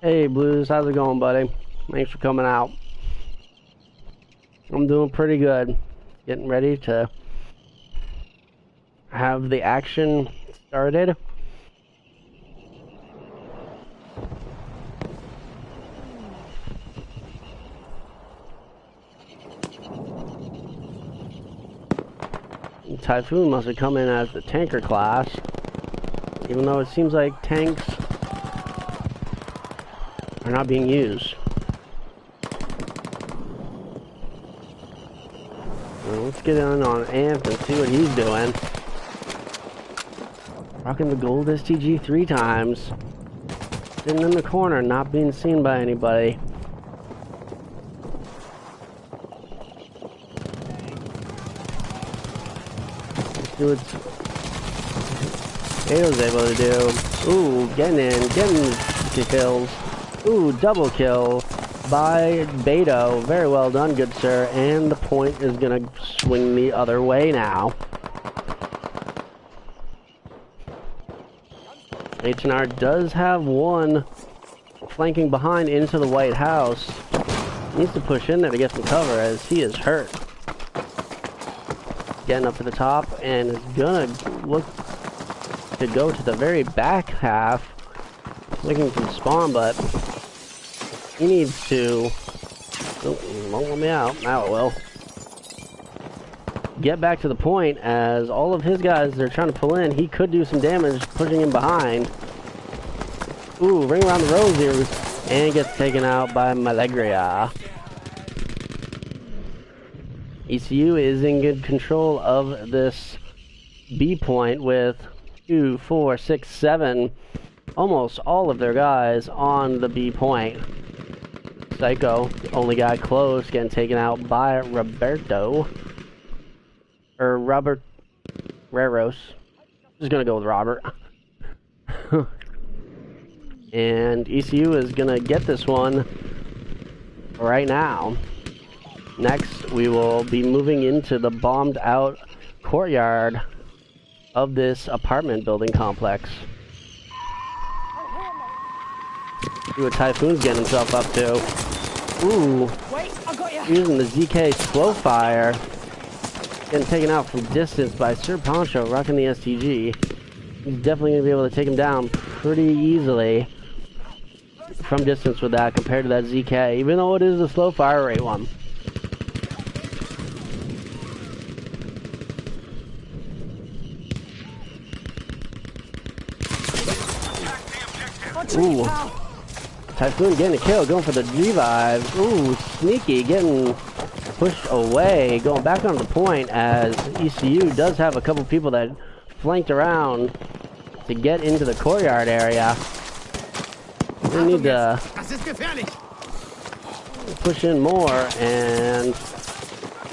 Hey Blues, how's it going, buddy? Thanks for coming out. I'm doing pretty good. Getting ready to have the action started. Typhoon must have come in as the tanker class, even though it seems like tanks are not being used. Well, let's get in on Amp and see what he's doing. Rocking the gold STG 3 times. Sitting in the corner, not being seen by anybody. Let's do what Ato's able to do. Ooh, getting kills. Ooh, double kill by Beto. Very well done, good sir. And the point is gonna swing the other way now. HNR does have one flanking behind into the White House. Needs to push in there to get some cover as he is hurt. Getting up to the top and is gonna look to go to the very back half. Looking for spawn, but he needs to... Oh, won't let me out. Now it will. Get back to the point as all of his guys they're trying to pull in. He could do some damage pushing him behind. Ooh, ring around the roses and gets taken out by Malegria. ECU is in good control of this B point with 2, 4, 6, 7, almost all of their guys on the B point. Psycho, only guy close, getting taken out by Roberto. Or Robert Raros. Just gonna go with Robert. And ECU is gonna get this one right now. Next, we will be moving into the bombed out courtyard of this apartment building complex. See what Typhoon's getting himself up to. Ooh, wait, I got you. Using the ZK slow fire. Getting taken out from distance by Sir Poncho, rocking the STG. He's definitely going to be able to take him down pretty easily from distance with that compared to that ZK, even though it is a slow fire rate one. Ooh. Typhoon getting a kill, going for the revive. Ooh, sneaky, getting pushed away, going back on the point as ECU does have a couple people that flanked around to get into the courtyard area. We need to push in more, and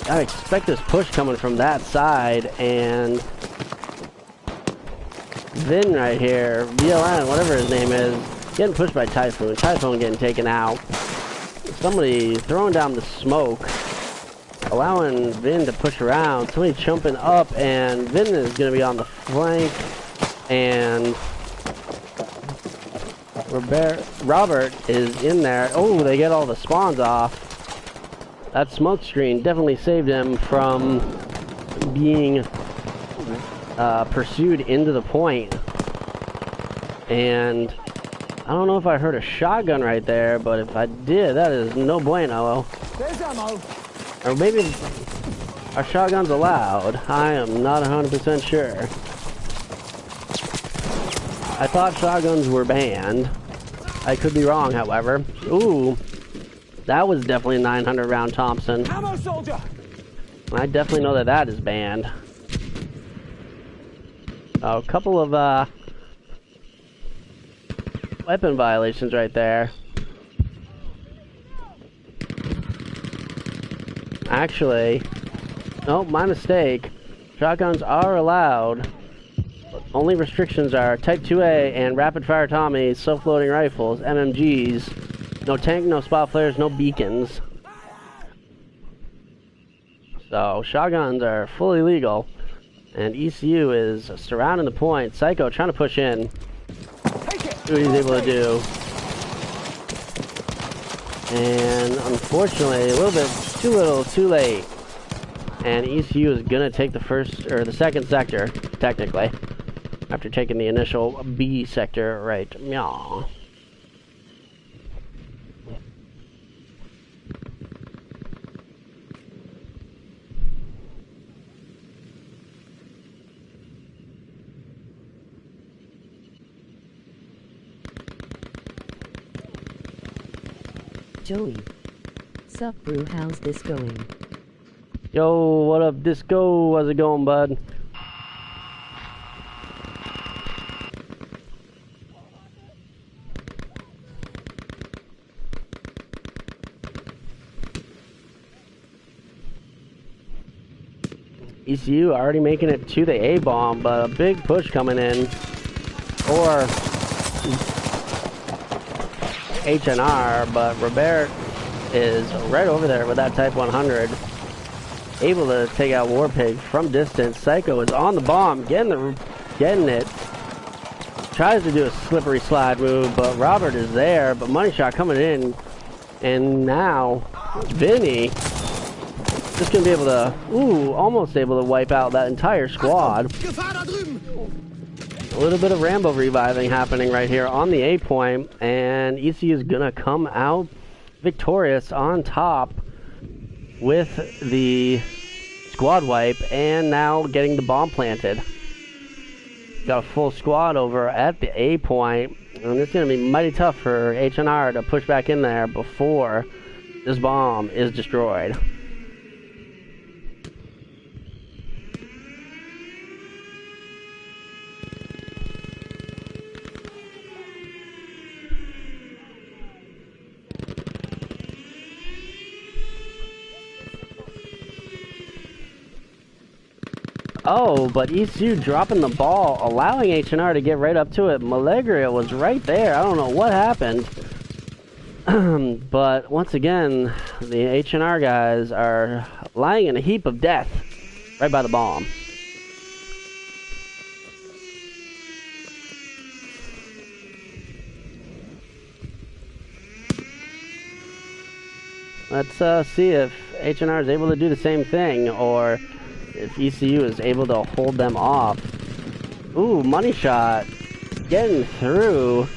I expect this push coming from that side, and Vin right here, VLN, whatever his name is, getting pushed by Typhoon. Typhoon getting taken out. Somebody throwing down the smoke, allowing Vin to push around. Somebody jumping up, and Vin is going to be on the flank, and Robert is in there. Oh, they get all the spawns off. That smoke screen definitely saved him from being pursued into the point. And I don't know if I heard a shotgun right there, but if I did, that is no bueno. There's ammo. Or maybe are shotguns allowed? I am not 100% sure. I thought shotguns were banned. I could be wrong, however. Ooh, that was definitely a 900 round Thompson. Ammo soldier. I definitely know that that is banned. A couple of weapon violations right there. Actually, no, my mistake. Shotguns are allowed. Only restrictions are Type 2A and rapid fire Tommies, self-loading rifles, MMGs, no tank, no spot flares, no beacons. So shotguns are fully legal, and ECU is surrounding the point. Psycho trying to push in. See what he's able to do. And unfortunately, a little bit too little, too late. And ECU is gonna take the first, or the second sector, technically. After taking the initial B sector, right? Meow. Joey. Sup, bro? How's this going? Yo, what up, Disco? How's it going, bud? ECU already making it to the A-bomb, but a big push coming in for HNR, but Robert is right over there with that Type 100, able to take out Warpig from distance. Psycho is on the bomb, getting it. Tries to do a slippery slide move, but Robert is there, but Money Shot coming in, and now Vinny just gonna be able to, almost able to wipe out that entire squad. A little bit of Rambo reviving happening right here on the A point, and ECU is gonna come out victorious on top with the squad wipe, and now getting the bomb planted. Got a full squad over at the A point, and it's gonna be mighty tough for HNR to push back in there before this bomb is destroyed. Oh, but ECU dropping the ball, allowing HNR to get right up to it. Malegria was right there. I don't know what happened. But once again, the HNR guys are lying in a heap of death right by the bomb. Let's see if HNR is able to do the same thing, or if ECU is able to hold them off. Ooh, Money Shot getting through.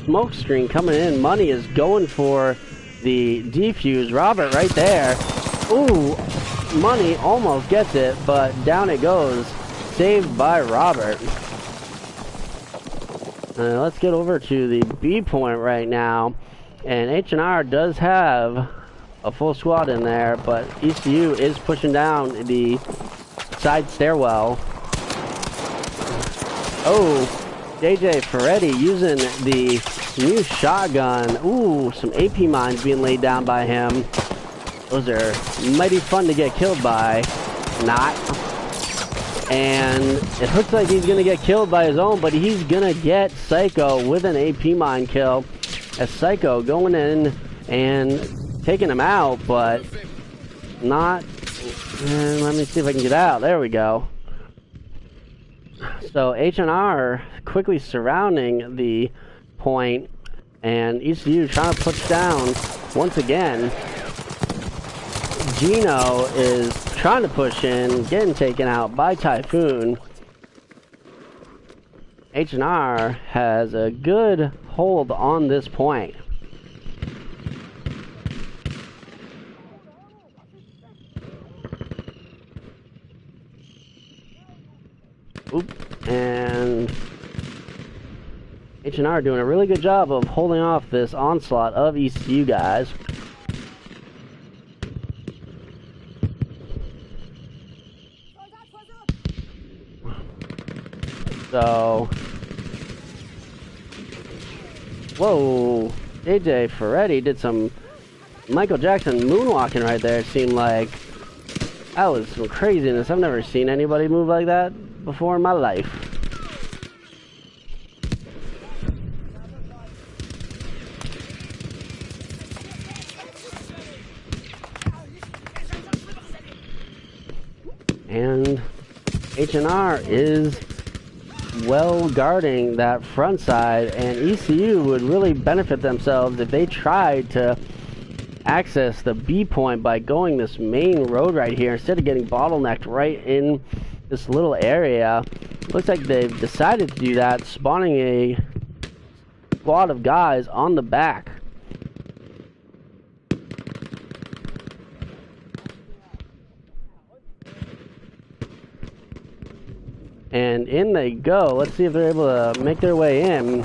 Smoke screen coming in. Money is going for the defuse. Robert right there. Ooh, Money almost gets it, but down it goes. Saved by Robert. Let's get over to the B point right now. And H&R does have a full squad in there, but ECU is pushing down the side stairwell. Oh, JJ Ferretti using the new shotgun. Ooh, some AP mines being laid down by him. Those are mighty fun to get killed by. Not. And it looks like he's gonna get killed by his own, but he's gonna get Psycho with an AP mine kill. As Psycho going in and taking him out, but not. And let me see if I can get out. There we go. So H&R quickly surrounding the point, and ECU trying to push down once again. Gino is trying to push in, getting taken out by Typhoon. H&R has a good hold on this point. Oop, and H&R doing a really good job of holding off this onslaught of ECU guys. So, whoa, JJ Ferretti did some Michael Jackson moonwalking right there, it seemed like. That was some craziness. I've never seen anybody move like that before in my life. And H&R is well guarding that front side, and ECU would really benefit themselves if they tried to access the B point by going this main road right here instead of getting bottlenecked right in this little area. Looks like they've decided to do that, spawning a squad of guys on the back. And in they go. Let's see if they're able to make their way in.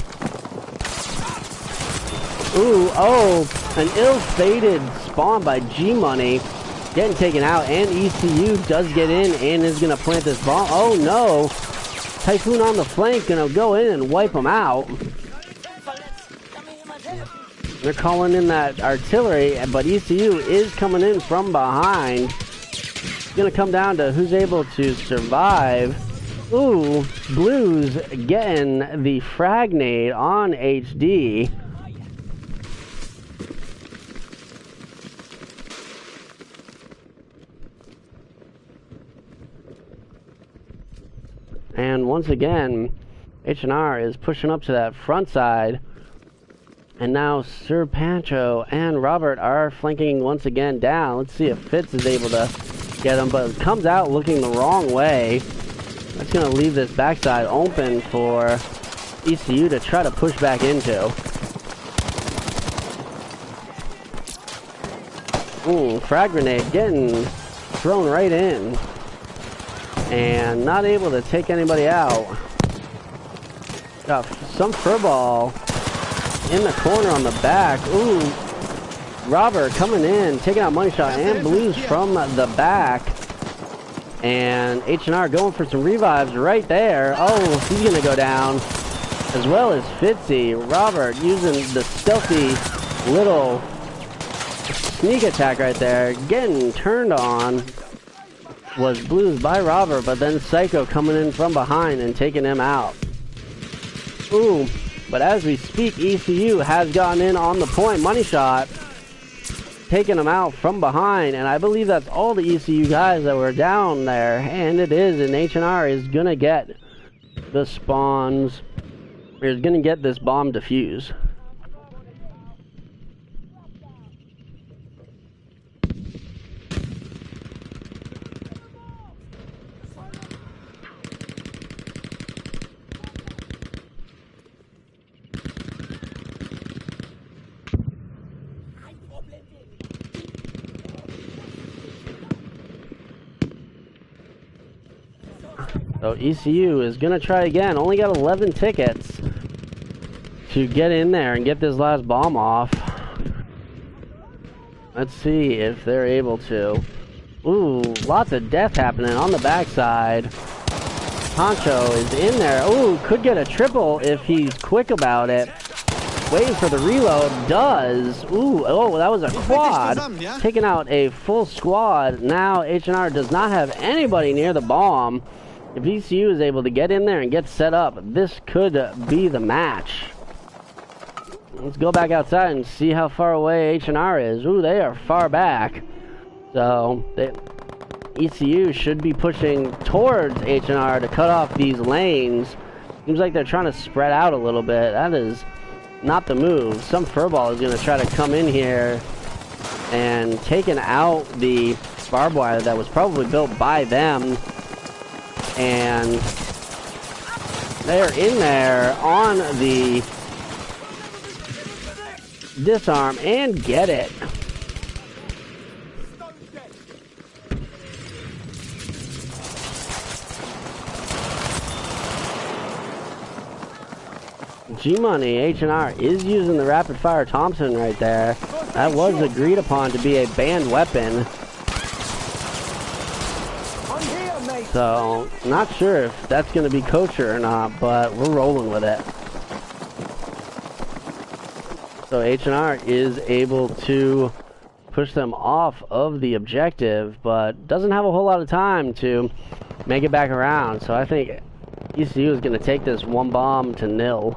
Ooh, oh, an ill-fated spawn by G-Money. Getting taken out, and ECU does get in and is going to plant this bomb. Oh no! Typhoon on the flank, going to go in and wipe them out. They're calling in that artillery, but ECU is coming in from behind. It's going to come down to who's able to survive. Ooh, Blues getting the frag nade on HD. And once again, HNR is pushing up to that front side. And now Sir Pancho and Robert are flanking once again down. Let's see if Fitz is able to get him, but it comes out looking the wrong way. That's going to leave this backside open for ECU to try to push back into. Ooh, frag grenade getting thrown right in. And not able to take anybody out. Got some furball in the corner on the back. Ooh, Robert coming in, taking out Money Shot and Blues from the back. And HNR going for some revives right there. Oh, he's going to go down. As well as Fitzy. Robert using the stealthy little sneak attack right there. Getting turned on was Blues by Robert, but then Psycho coming in from behind and taking him out. Ooh, but as we speak, ECU has gotten in on the point. Money Shot taking him out from behind, and I believe that's all the ECU guys that were down there, and it is, and HNR is gonna get the spawns, or is gonna get this bomb defuse. So ECU is going to try again. Only got 11 tickets to get in there and get this last bomb off. Let's see if they're able to. Ooh, lots of death happening on the backside. Poncho is in there. Ooh, could get a triple if he's quick about it. Waiting for the reload. Does. Ooh, oh, that was a quad. Taking out a full squad. Now HNR does not have anybody near the bomb. If ECU is able to get in there and get set up, this could be the match. Let's go back outside and see how far away HNR is. Ooh, they are far back. So, ECU should be pushing towards HNR to cut off these lanes. Seems like they're trying to spread out a little bit. That is not the move. Some furball is going to try to come in here and taking out the barbed wire that was probably built by them. And they're in there on the disarm and get it. G-Money, HNR is using the rapid fire Thompson right there. That was agreed upon to be a banned weapon. So, not sure if that's going to be kosher or not, but we're rolling with it. So HNR is able to push them off of the objective, but doesn't have a whole lot of time to make it back around. So I think ECU is going to take this 1 bomb to 0.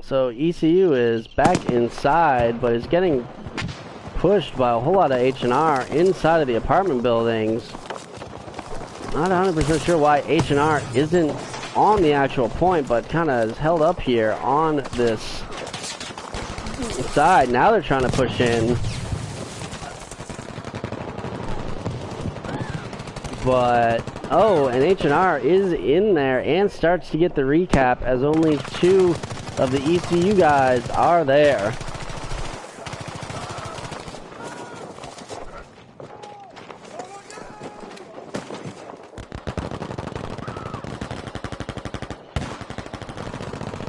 So ECU is back inside, but is getting pushed by a whole lot of HNR inside of the apartment buildings. Not 100% sure why HNR isn't on the actual point, but kind of is held up here on this side. Now they're trying to push in. But, oh, and HNR is in there and starts to get the recap as only 2 of the ECU guys are there.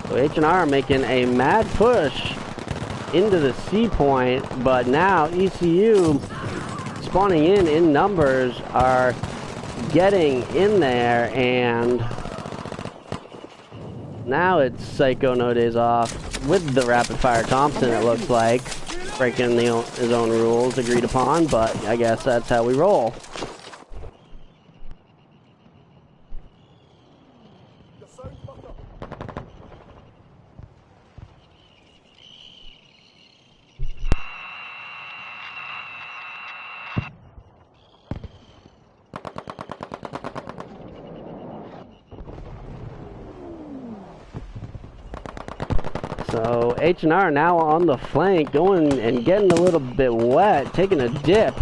So HNR making a mad push into the C point, but now ECU spawning in numbers are getting in there, and now it's Psycho No Days Off with the rapid fire Thompson, it looks like, breaking his own rules agreed upon, but I guess that's how we roll. So HNR now on the flank, going and getting a little bit wet, taking a dip.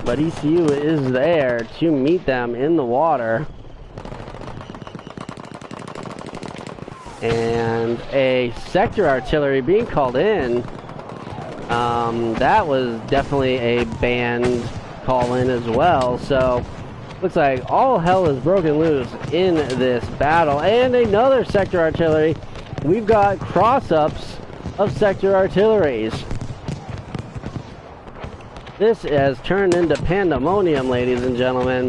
But ECU is there to meet them in the water. And a sector artillery being called in. That was definitely a band call in as well. So looks like all hell is broken loose in this battle. And another sector artillery. We've got cross-ups of sector artilleries. This has turned into pandemonium, ladies and gentlemen.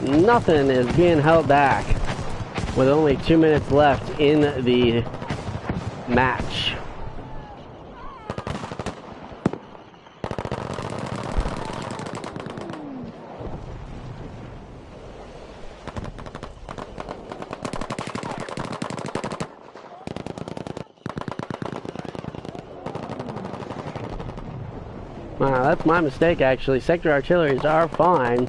Nothing is being held back with only 2 minutes left in the match. Wow, that's my mistake actually. Sector artilleries are fine,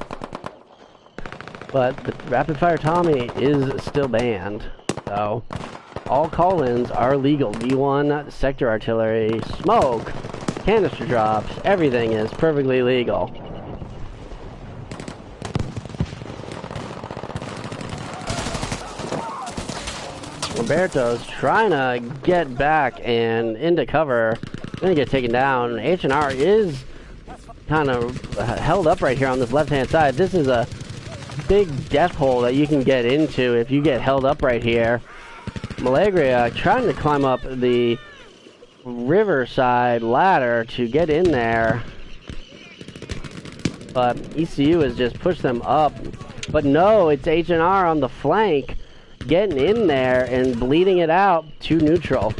but the rapid fire Tommy is still banned. So all call-ins are legal. B1 sector artillery, smoke, canister drops, everything is perfectly legal. Roberto's trying to get back and into cover. Gonna get taken down. HNR is kind of held up right here on this left-hand side. This is a big death hole that you can get into if you get held up right here. Malagria trying to climb up the riverside ladder to get in there, but ECU has just pushed them up. But no, it's HNR on the flank getting in there and bleeding it out to neutral.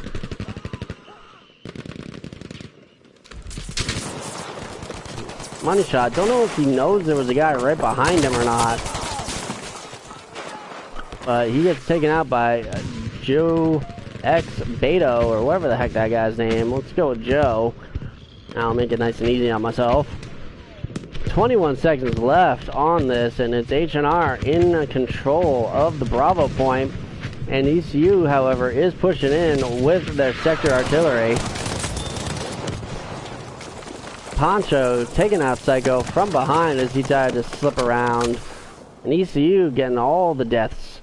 Money shot. Don't know if he knows there was a guy right behind him or not. But he gets taken out by Joe X Beto, or whatever the heck that guy's name. Let's go with Joe. I'll make it nice and easy on myself. 21 seconds left on this, and it's HNR in control of the Bravo point. And ECU, however, is pushing in with their sector artillery. Poncho taking out Psycho from behind as he tried to slip around. And ECU getting all the deaths,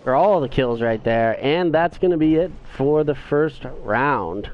or all the kills right there. And that's going to be it for the first round.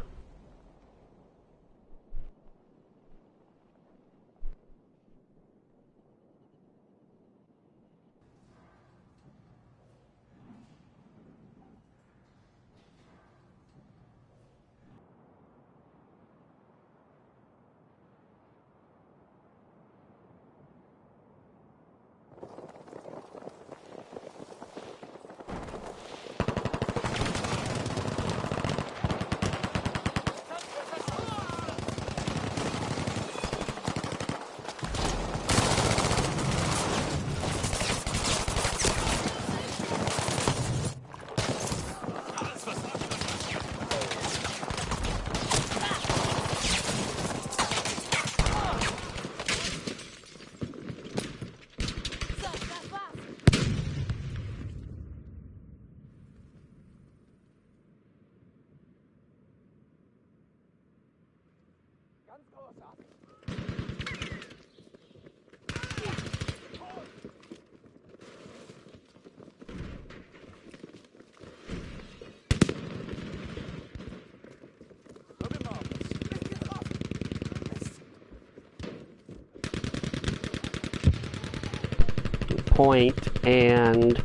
Point and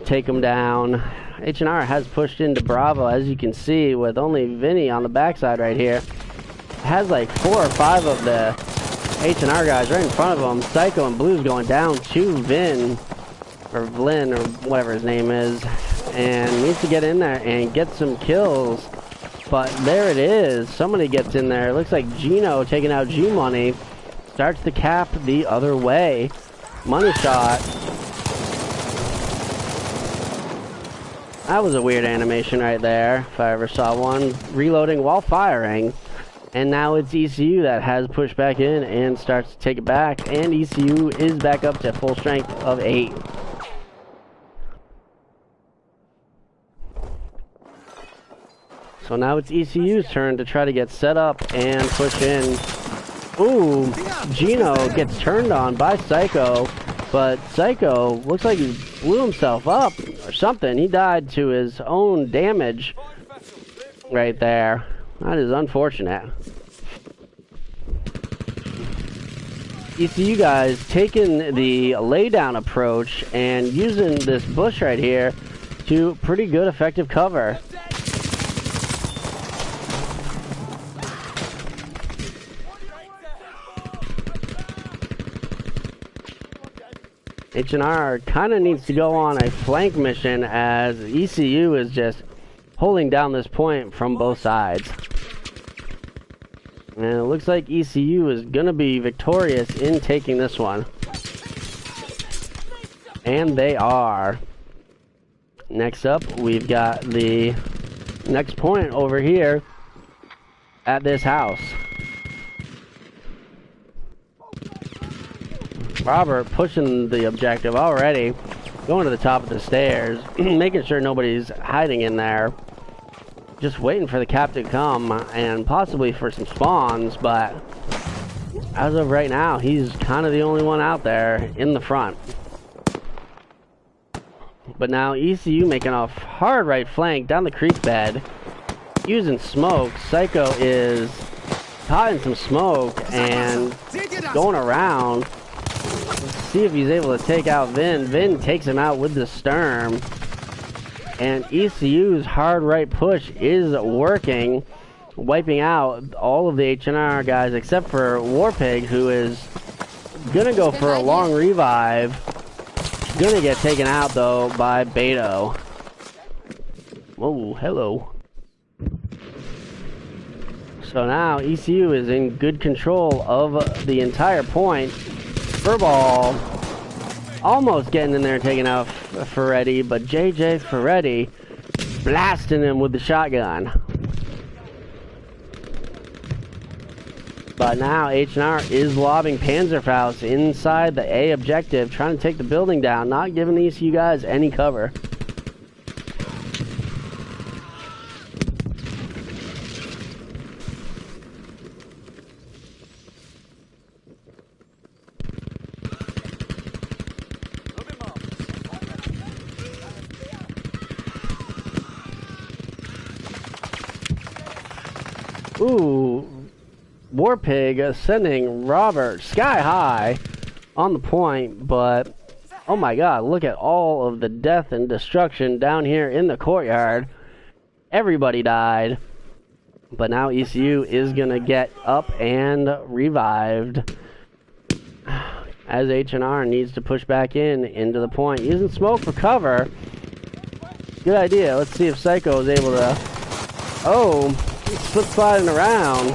take them down. HNR has pushed into Bravo, as you can see, with only Vinny on the backside right here. Has like 4 or 5 of the HNR guys right in front of him. Psycho and Blue's going down to Vin, or Vlin, or whatever his name is, and needs to get in there and get some kills. But there it is. Somebody gets in there. It looks like Gino taking out G-Money. Starts to cap the other way. Money shot. That was a weird animation right there, if I ever saw one. Reloading while firing. And now it's ECU that has pushed back in and starts to take it back. And ECU is back up to full strength of 8. So now it's ECU's turn to try to get set up and push in. Ooh, Gino gets turned on by Psycho, but Psycho looks like he blew himself up or something. He died to his own damage right there. That is unfortunate. ECU guys taking the laydown approach and using this bush right here to pretty good effective cover. HNR kind of needs to go on a flank mission as ECU is just holding down this point from both sides. And it looks like ECU is going to be victorious in taking this one. And they are. Next up, we've got the next point over here at this house. Robert pushing the objective already, going to the top of the stairs, making sure nobody's hiding in there. Just waiting for the cap to come and possibly for some spawns, but as of right now, he's kind of the only one out there in the front. But now ECU making a hard right flank down the creek bed, using smoke. Psycho is caught in some smoke and going around. See if he's able to take out Vin. Vin takes him out with the Sturm. And ECU's hard right push is working, wiping out all of the HNR guys except for Warpig, who is gonna go for a long revive. Gonna get taken out though by Beto. Oh, hello. So now ECU is in good control of the entire point. Furball almost getting in there and taking out Ferretti, but JJ Ferretti blasting him with the shotgun. But now HNR is lobbing Panzerfaust inside the A objective, trying to take the building down, not giving the ECU guys any cover. Ooh, Warpig sending Robert sky high on the point, but oh my god, look at all of the death and destruction down here in the courtyard. Everybody died, but now ECU is gonna get up and revived as HNR needs to push back into the point, using smoke for cover. Good idea. Let's see if Psycho is able to. Oh, slip sliding around,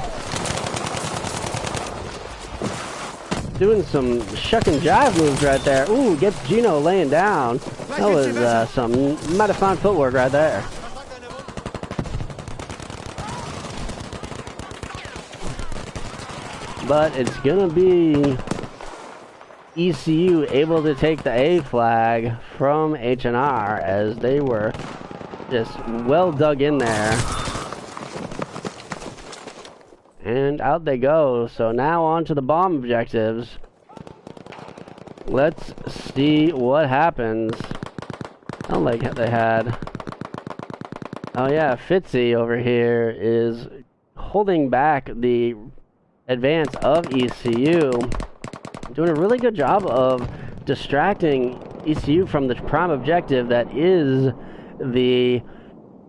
doing some shuck and jive moves right there. Ooh, gets Gino laying down. That was some mighty fine footwork right there. But it's gonna be ECU able to take the A flag from HNR as they were just well dug in there. And out they go. So now on to the bomb objectives. Let's see what happens. I don't like how they had... Oh yeah, Fitzy over here is holding back the advance of ECU. Doing a really good job of distracting ECU from the prime objective that is the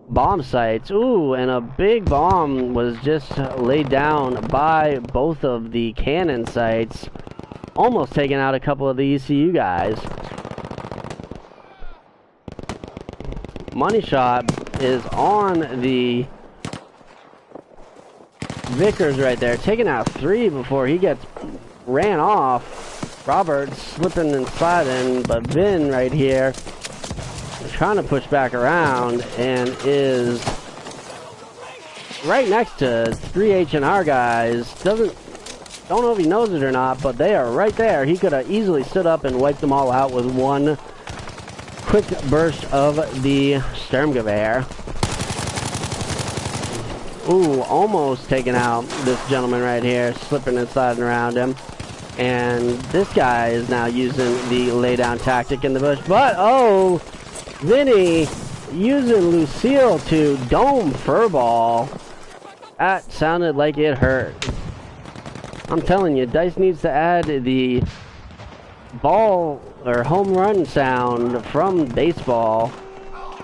bomb sites. Ooh, and a big bomb was just laid down by both of the cannon sites, almost taking out a couple of the ECU guys. Money Shot is on the Vickers right there, taking out 3 before he gets ran off. Robert slipping and sliding, but Vin right here trying to push back around and is right next to 3 HNR guys. Don't know if he knows it or not, but they are right there. He could have easily stood up and wiped them all out with one quick burst of the Sturmgewehr. Ooh, almost taking out this gentleman right here, slipping and sliding around him. And this guy is now using the laydown tactic in the bush. But, oh, Vinny using Lucille to dome Furball. That sounded like it hurt. I'm telling you, DICE needs to add the ball or home run sound from baseball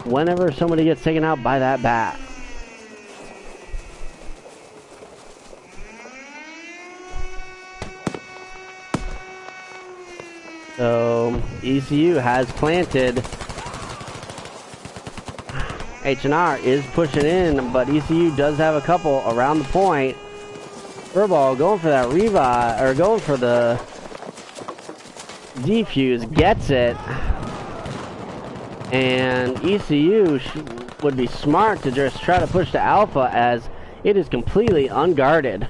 whenever somebody gets taken out by that bat. So ECU has planted. HNR is pushing in, but ECU does have a couple around the point. Furball going for that revive, or going for the defuse, gets it. And ECU would be smart to just try to push to Alpha as it is completely unguarded.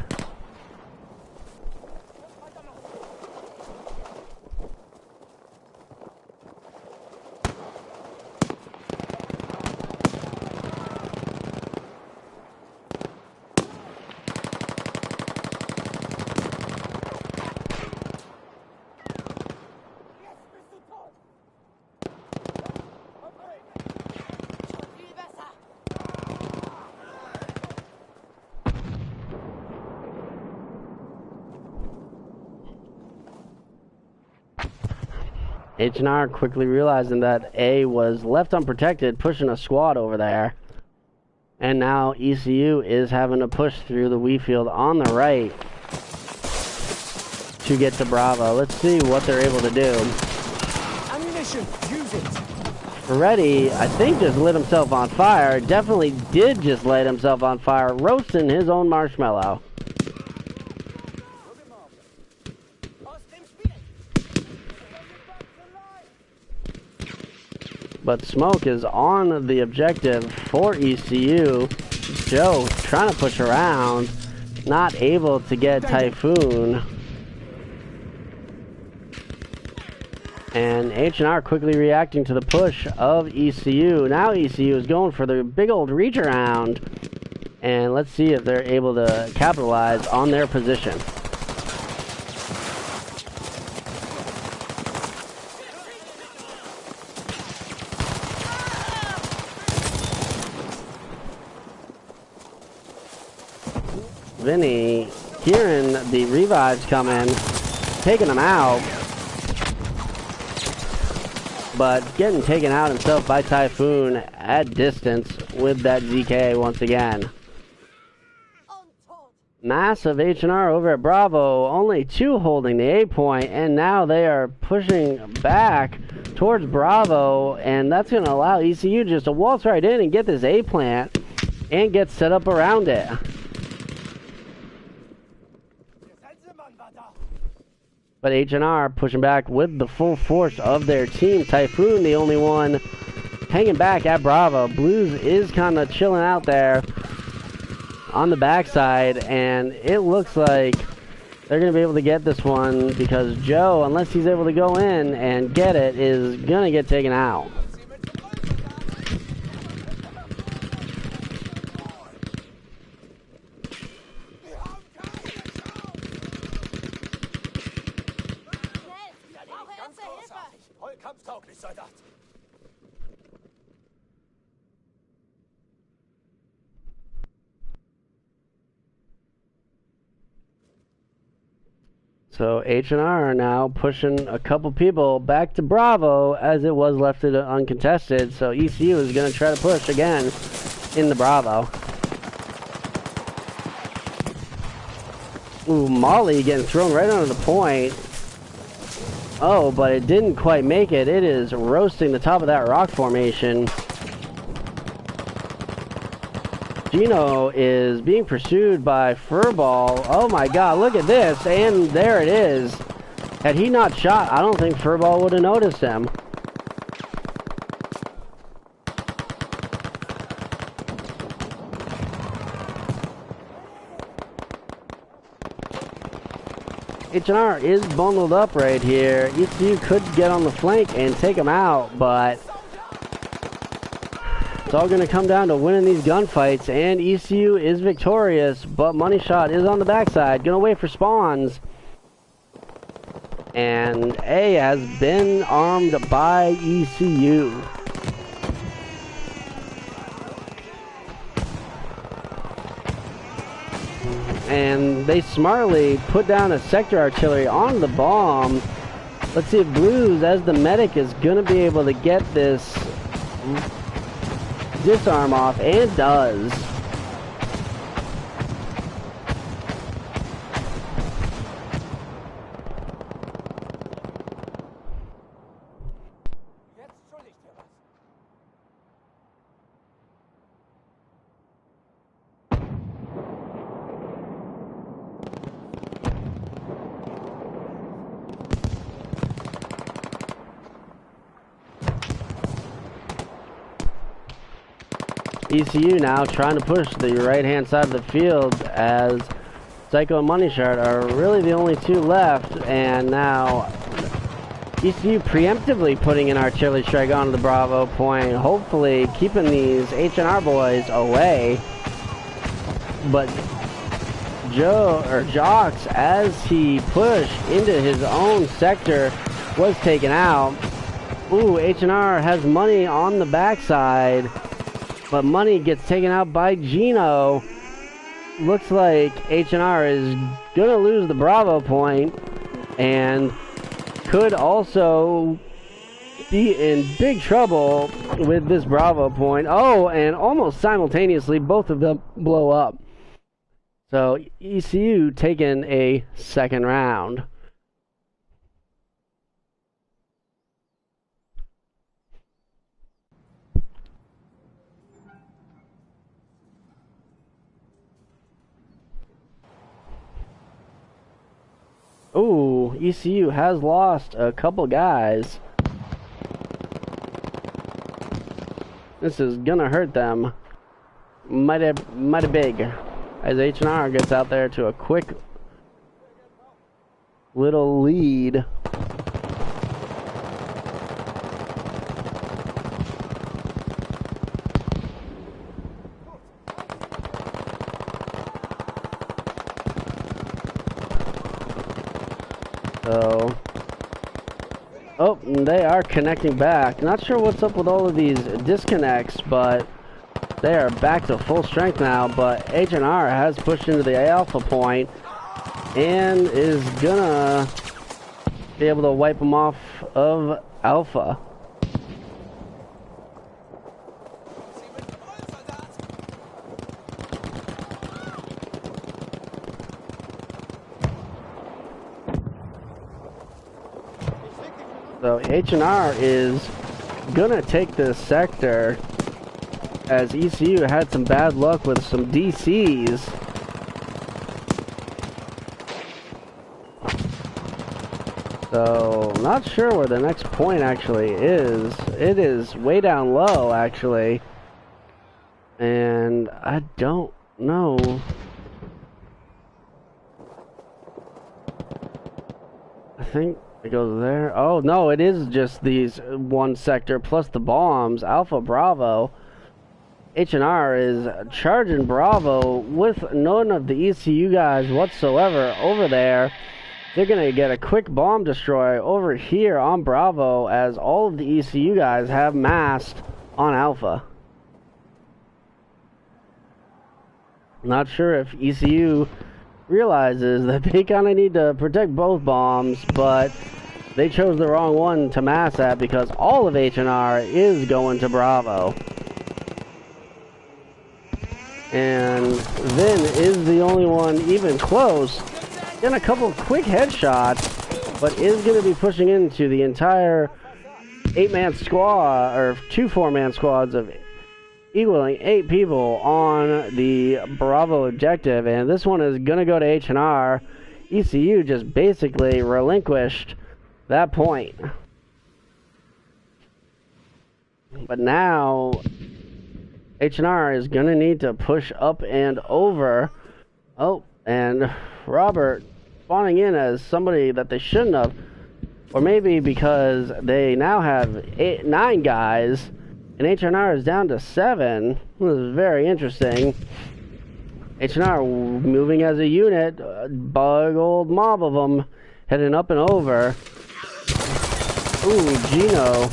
HNR quickly realizing that A was left unprotected, pushing a squad over there. And now ECU is having to push through the Wii field on the right to get to Bravo. Let's see what they're able to do. Ammunition, use it. Reddy, I think, just lit himself on fire. Definitely did just light himself on fire, roasting his own marshmallow. But smoke is on the objective for ECU. Joe trying to push around, not able to get Typhoon. And HNR quickly reacting to the push of ECU. Now ECU is going for the big old reach around. And let's see if they're able to capitalize on their position. Vinny hearing the revives coming, taking them out, but getting taken out himself by Typhoon at distance with that ZK once again. Massive HNR over at Bravo, only 2 holding the A point, and now they are pushing back towards Bravo, and that's going to allow ECU just to waltz right in and get this A plant and get set up around it. But HNR pushing back with the full force of their team. Typhoon, the only one hanging back at Bravo. Blues is kind of chilling out there on the backside, and it looks like they're going to be able to get this one because Joe, unless he's able to go in and get it, is going to get taken out. So HNR are now pushing a couple people back to Bravo as it was left uncontested. So ECU is going to try to push again in the Bravo. Ooh, Molly getting thrown right onto the point. Oh, but it didn't quite make it. It is roasting the top of that rock formation. Gino is being pursued by Furball. Oh my god, look at this. And there it is. Had he not shot, I don't think Furball would have noticed him. HNR is bundled up right here. ECU could get on the flank and take him out, but it's all going to come down to winning these gunfights, and ECU is victorious, but Money Shot is on the backside. Going to wait for spawns. And A has been armed by ECU. And they smartly put down a sector artillery on the bomb. Let's see if Blues, as the medic, is going to be able to get this disarm off, and does. ECU now trying to push the right-hand side of the field as Psycho and Money Shot are really the only two left, and now ECU preemptively putting an artillery strike onto the Bravo point, hopefully keeping these HNR boys away. But Jocks, as he pushed into his own sector, was taken out. Ooh, HNR has Money on the backside. But Money gets taken out by Gino. Looks like HNR is gonna lose the Bravo point and could also be in big trouble with this Bravo point. Oh, and almost simultaneously both of them blow up. So ECU taking a second round. Ooh, ECU has lost a couple guys. This is gonna hurt them mighty big as HNR gets out there to a quick little lead. So, oh, they are connecting back. Not sure what's up with all of these disconnects, but they are back to full strength now. But HNR has pushed into the Alpha point and is gonna be able to wipe them off of Alpha. So HNR is gonna take this sector as ECU had some bad luck with some DCs. So not sure where the next point actually is. It is way down low actually. And I don't know. I think it goes there. Oh, no, it is just these one sector plus the bombs. Alpha Bravo. HNR is charging Bravo with none of the ECU guys whatsoever over there. They're going to get a quick bomb destroy over here on Bravo as all of the ECU guys have massed on Alpha. Not sure if ECU realizes that they kind of need to protect both bombs, but they chose the wrong one to mass at because all of HNR is going to Bravo. And Vin is the only one even close. Getting a couple of quick headshots, but is going to be pushing into the entire 8-man squad, or 2 4-man squads of equaling 8 people on the Bravo objective. And this one is going to go to HNR. ECU just basically relinquished that point. But now HNR is going to need to push up and over. Oh, and Robert spawning in as somebody that they shouldn't have. Or maybe because they now have 9 guys and HNR is down to 7. This is very interesting. HNR moving as a unit, a big old mob of them heading up and over. Ooh, Gino.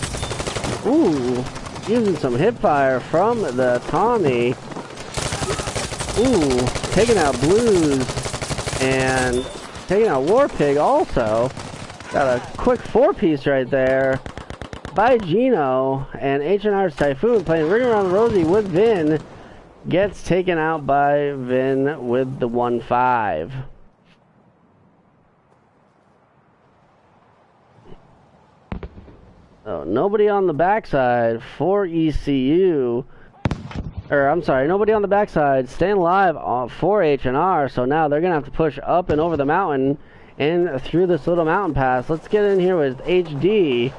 Ooh, using some hip fire from the Tommy. Ooh, taking out Blues and taking out Warpig also. Got a quick 4-piece right there by Gino, and HNR's Typhoon playing Ring Around the Rosie with Vin gets taken out by Vin with the 1-5. So nobody on the backside for ECU, or I'm sorry, nobody on the backside staying alive for HNR. So now they're gonna have to push up and over the mountain and through this little mountain pass. Let's get in here with HD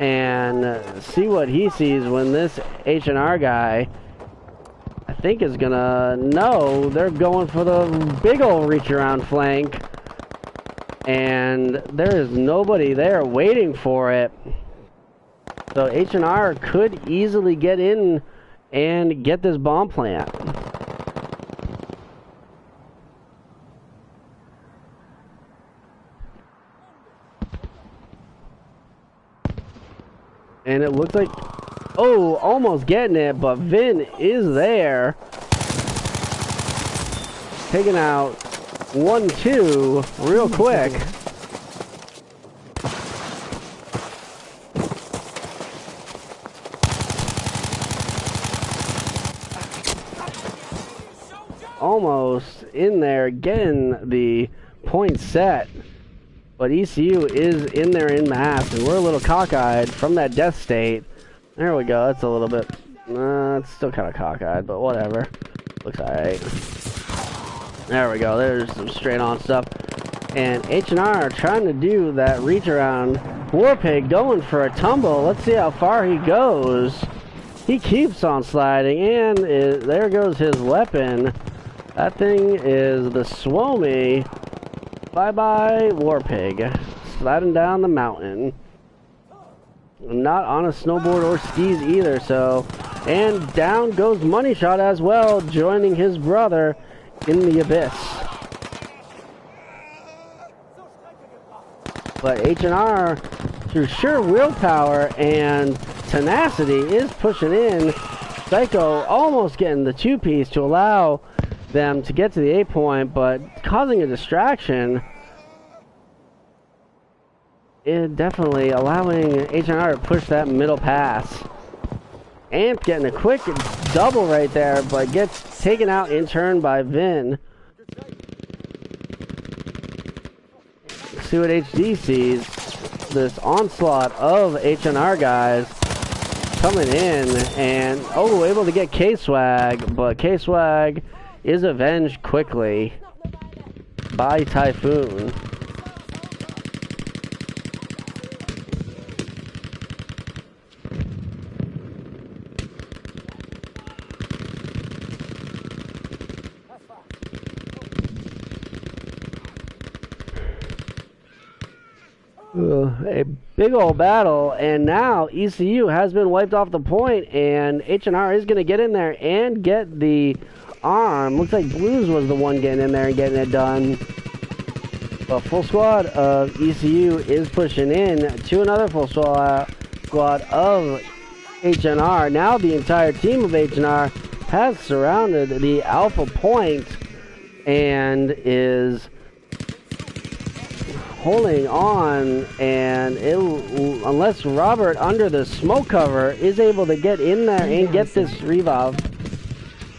and see what he sees when this HNR guy, I think, is gonna know they're going for the big old reach around flank, and there is nobody there waiting for it. So HNR could easily get in and get this bomb plant. And it looks like, oh, almost getting it, but Vin is there. Taking out 1-2 real quick. Almost in there getting the point set. But ECU is in there in mass, and we're a little cockeyed from that death state. There we go. That's a little bit... it's still kind of cockeyed, but whatever. Looks alright. There we go. There's some straight-on stuff. And HNR trying to do that reach around. Warpig going for a tumble. Let's see how far he goes. He keeps on sliding, and there goes his weapon. That thing is the Swomy. Bye-bye, Warpig. Sliding down the mountain. Not on a snowboard or skis either, so... And down goes Money Shot as well, joining his brother in the abyss. But HNR, through sheer willpower and tenacity, is pushing in. Psycho almost getting the 2-piece to allow them to get to the 8-point, but causing a distraction. It definitely allowing HNR to push that middle pass. Amp getting a quick double right there, but gets taken out in turn by Vin. See what HD sees. This onslaught of HNR guys coming in, and oh, able to get K-Swag, but K-Swag is avenged quickly by Typhoon. A big old battle, and now ECU has been wiped off the point, and HNR is going to get in there and get the arm. Looks like Blues was the one getting in there and getting it done. A full squad of ECU is pushing in to another full squad of HNR. Now the entire team of HNR has surrounded the Alpha Point, and is holding on, and unless Robert under the smoke cover is able to get in there and get this revive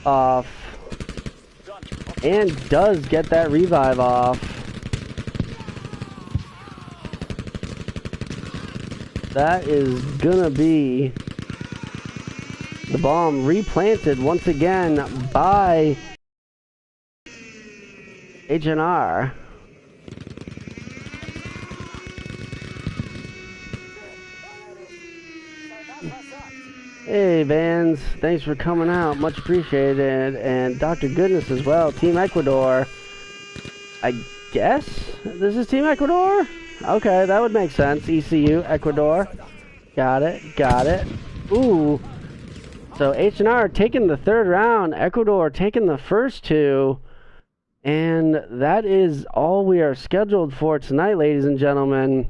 off, and does get that revive off. That is gonna be the bomb replanted once again by HNR. Hey Vans, thanks for coming out, much appreciated. And Dr. Goodness as well, Team Ecuador. I guess this is Team Ecuador? Okay, that would make sense. ECU, Ecuador. Got it, got it. Ooh. So HNR taking the third round, Ecuador taking the first two. And that is all we are scheduled for tonight, ladies and gentlemen.